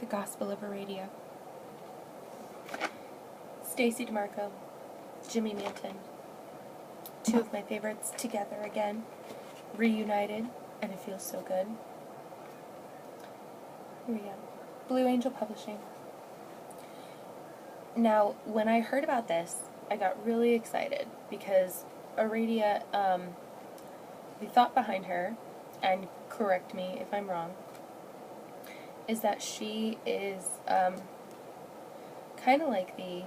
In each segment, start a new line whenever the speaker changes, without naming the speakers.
The Gospel of Aradia. Stacey DeMarco, Jimmy Manton, two of my favorites together again, reunited, and it feels so good. Here we go. Blue Angel Publishing. Now, when I heard about this, I got really excited because Aradia, the thought behind her, and correct me if I'm wrong, is that she is kind of like the,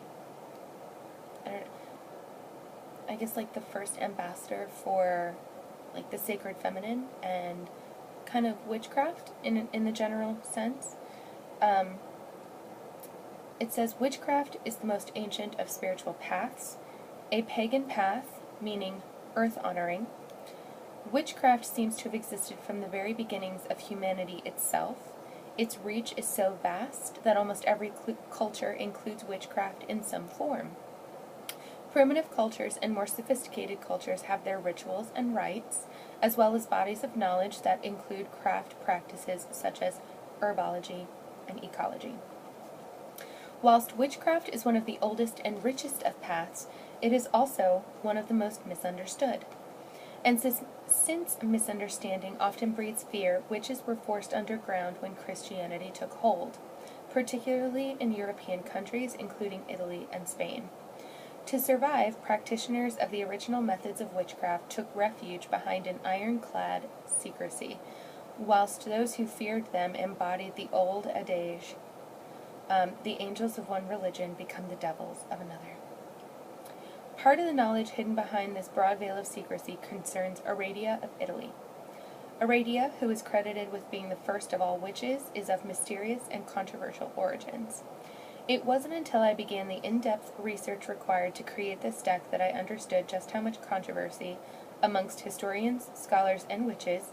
I guess like the first ambassador for like the sacred feminine and kind of witchcraft in the general sense. It says, witchcraft is the most ancient of spiritual paths, a pagan path, meaning earth-honoring. Witchcraft seems to have existed from the very beginnings of humanity itself. Its reach is so vast that almost every culture includes witchcraft in some form. Primitive cultures and more sophisticated cultures have their rituals and rites, as well as bodies of knowledge that include craft practices such as herbology and ecology. Whilst witchcraft is one of the oldest and richest of paths, it is also one of the most misunderstood. And since misunderstanding often breeds fear, witches were forced underground when Christianity took hold, particularly in European countries, including Italy and Spain. To survive, practitioners of the original methods of witchcraft took refuge behind an ironclad secrecy, whilst those who feared them embodied the old adage, the angels of one religion become the devils of another. Part of the knowledge hidden behind this broad veil of secrecy concerns Aradia of Italy. Aradia, who is credited with being the first of all witches, is of mysterious and controversial origins. It wasn't until I began the in-depth research required to create this deck that I understood just how much controversy amongst historians, scholars, and witches,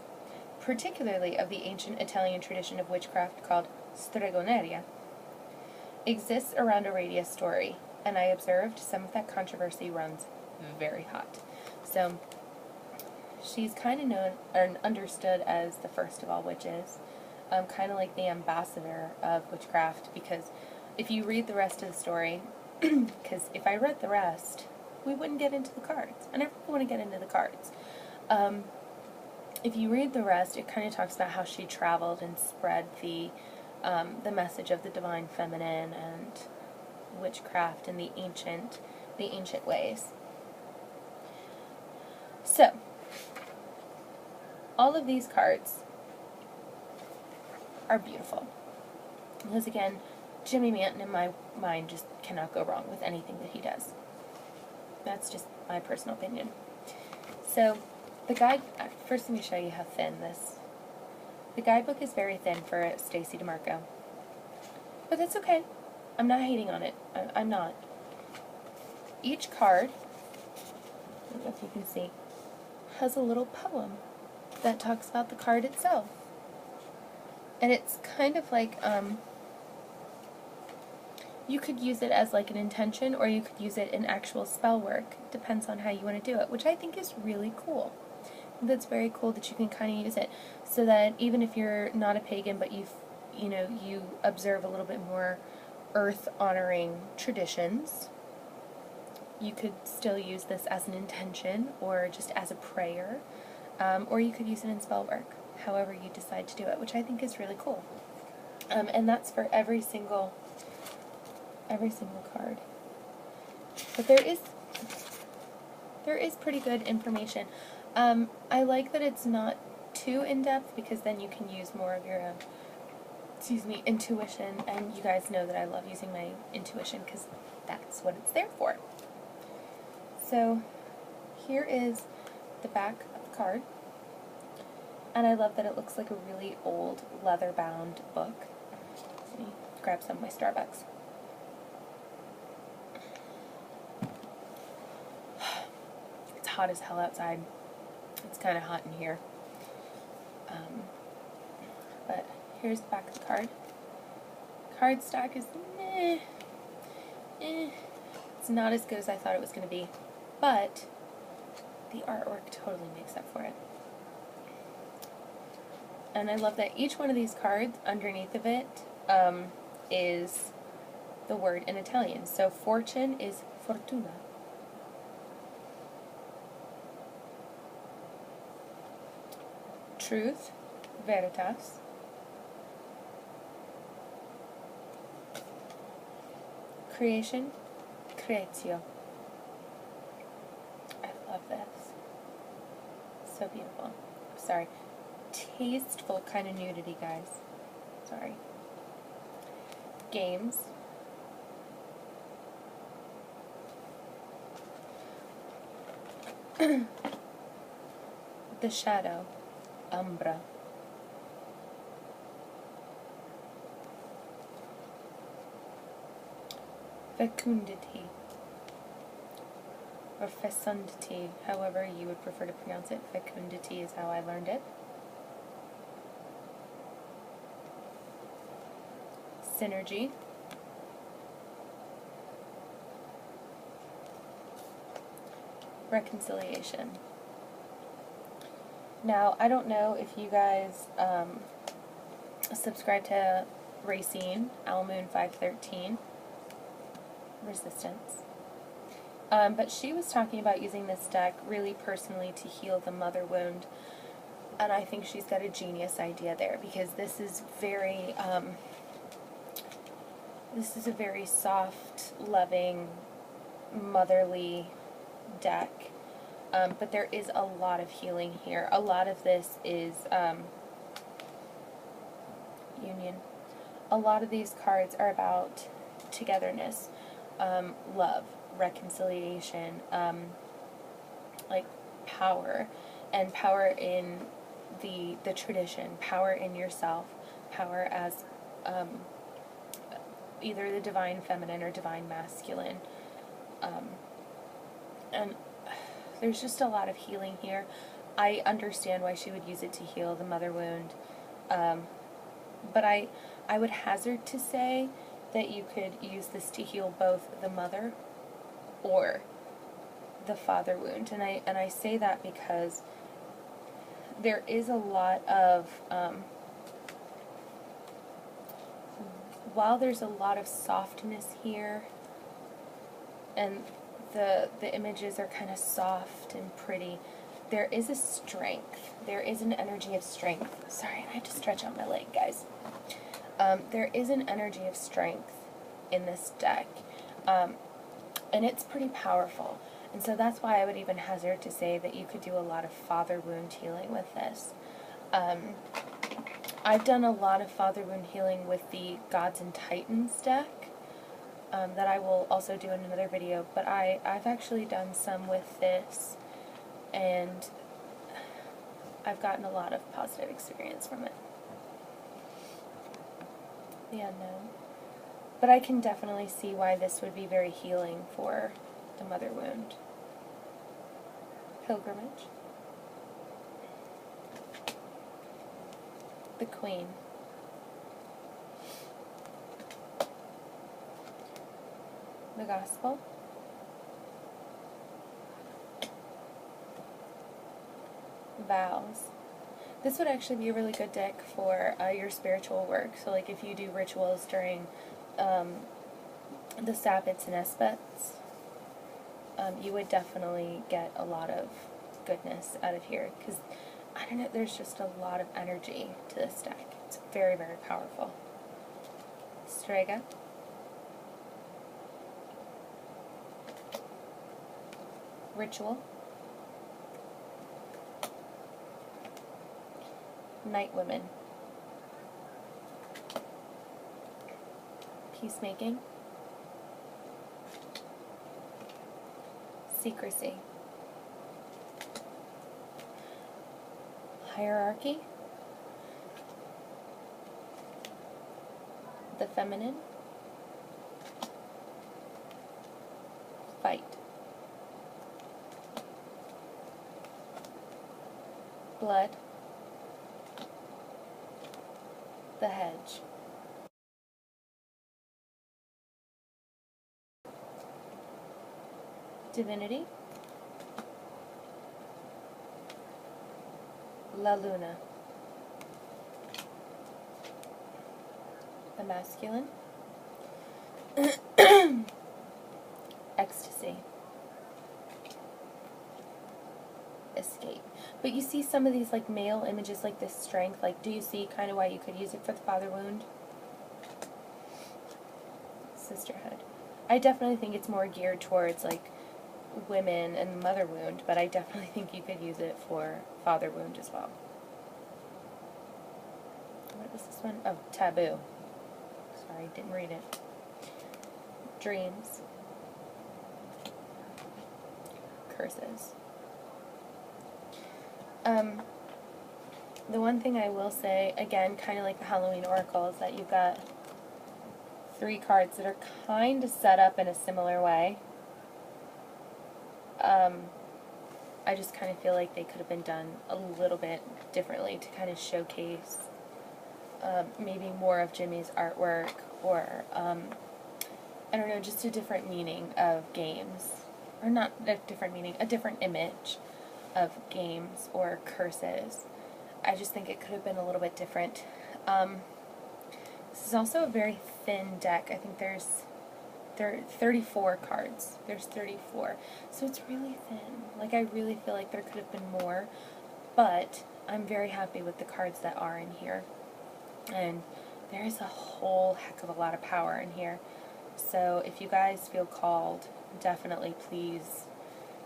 particularly of the ancient Italian tradition of witchcraft called stregoneria, exists around Aradia's story, and I observed some of that controversy runs very hot. So, she's kind of known or understood as the first of all witches, kind of like the ambassador of witchcraft, because if you read the rest of the story, because if I read the rest, we wouldn't get into the cards. I never want to get into the cards. If you read the rest, it kind of talks about how she traveled and spread the message of the divine feminine and witchcraft and the ancient ways. So, all of these cards are beautiful. Because again, Jimmy Manton in my mind just cannot go wrong with anything that he does. That's just my personal opinion. So, the guide, first let me show you how thin the guidebook is very thin for Stacey DeMarco. But that's okay. I'm not hating on it. I'm not. Each card, I don't know if you can see, has a little poem that talks about the card itself. And it's kind of like, you could use it as like an intention, or you could use it in actual spell work. It depends on how you want to do it, which I think is really cool. I think that's very cool that you can kind of use it so that even if you're not a pagan, but you observe a little bit more earth-honoring traditions, you could still use this as an intention or just as a prayer, or you could use it in spell work, however you decide to do it, which I think is really cool. And that's for every single card. But there is pretty good information. I like that it's not too in-depth, because then you can use more of your intuition, and you guys know that I love using my intuition because that's what it's there for. So here is the back of the card, and I love that it looks like a really old leather-bound book. Let me grab some of my Starbucks. It's hot as hell outside. It's kind of hot in here. But here's the back of the card. Card stock is It's not as good as I thought it was going to be, but the artwork totally makes up for it. And I love that each one of these cards, underneath of it, is the word in Italian. So fortune is fortuna. Truth, veritas. Creation, creatio. I love this. So beautiful. Sorry. Tasteful kind of nudity, guys. Sorry. Games. The shadow, umbra. Fecundity, or fecundity, however you would prefer to pronounce it. Fecundity is how I learned it. Synergy. Reconciliation. Now, I don't know if you guys subscribe to Racine, Almoon 513, Resistance. But she was talking about using this deck really personally to heal the mother wound, and I think she's got a genius idea there, because this is very, this is a very soft, loving, motherly deck, but there is a lot of healing here. A lot of this is union. A lot of these cards are about togetherness, love, reconciliation, like power, and power in the tradition, power in yourself, power as either the divine feminine or divine masculine. And there's just a lot of healing here. I understand why she would use it to heal the mother wound, but I would hazard to say that you could use this to heal both the mother or the father wound. And I say that because there is a lot of, while there's a lot of softness here, and the images are kind of soft and pretty, there is a strength. There is an energy of strength. Sorry, I have to stretch out my leg, guys. There is an energy of strength in this deck, and it's pretty powerful. And so that's why I would even hazard to say that you could do a lot of father wound healing with this. I've done a lot of father wound healing with the Gods and Titans deck, that I will also do in another video, but I've actually done some with this, and I've gotten a lot of positive experience from it. The unknown. But I can definitely see why this would be very healing for the mother wound. Pilgrimage. The Queen. The Gospel. Vows. This would actually be a really good deck for your spiritual work. So like if you do rituals during the Sabbats and Esbats, you would definitely get a lot of goodness out of here, because, I don't know, there's just a lot of energy to this deck. It's very, very powerful. Strega. Ritual. Night Women. Peacemaking. Secrecy. Hierarchy. The Feminine. Fight. Blood. The Hedge. Divinity. La Luna. the masculine. Ecstasy. Escape. But you see some of these like male images like this strength, like do you see kind of why you could use it for the father wound? Sisterhood. I definitely think it's more geared towards like women and the mother wound, but I definitely think you could use it for father wound as well. What was this one? Oh, taboo. Sorry, didn't read it. Dreams. Curses. The one thing I will say, again, kind of like the Halloween Oracle, is that you've got 3 cards that are kind of set up in a similar way. I just kind of feel like they could have been done a little bit differently to kind of showcase maybe more of Jimmy's artwork, or I don't know, just a different meaning of games. Or not a different meaning, a different image of games or curses. I just think it could have been a little bit different. This is also a very thin deck. I think there are 34 cards. There's 34. So it's really thin. Like, I really feel like there could have been more, but I'm very happy with the cards that are in here. And there is a whole heck of a lot of power in here. So if you guys feel called, definitely please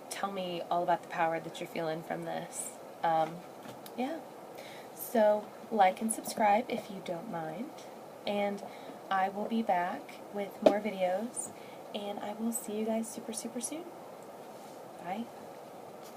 tell me all about the power that you're feeling from this. Yeah. So like and subscribe if you don't mind. And I will be back with more videos. And I will see you guys super, super soon. Bye.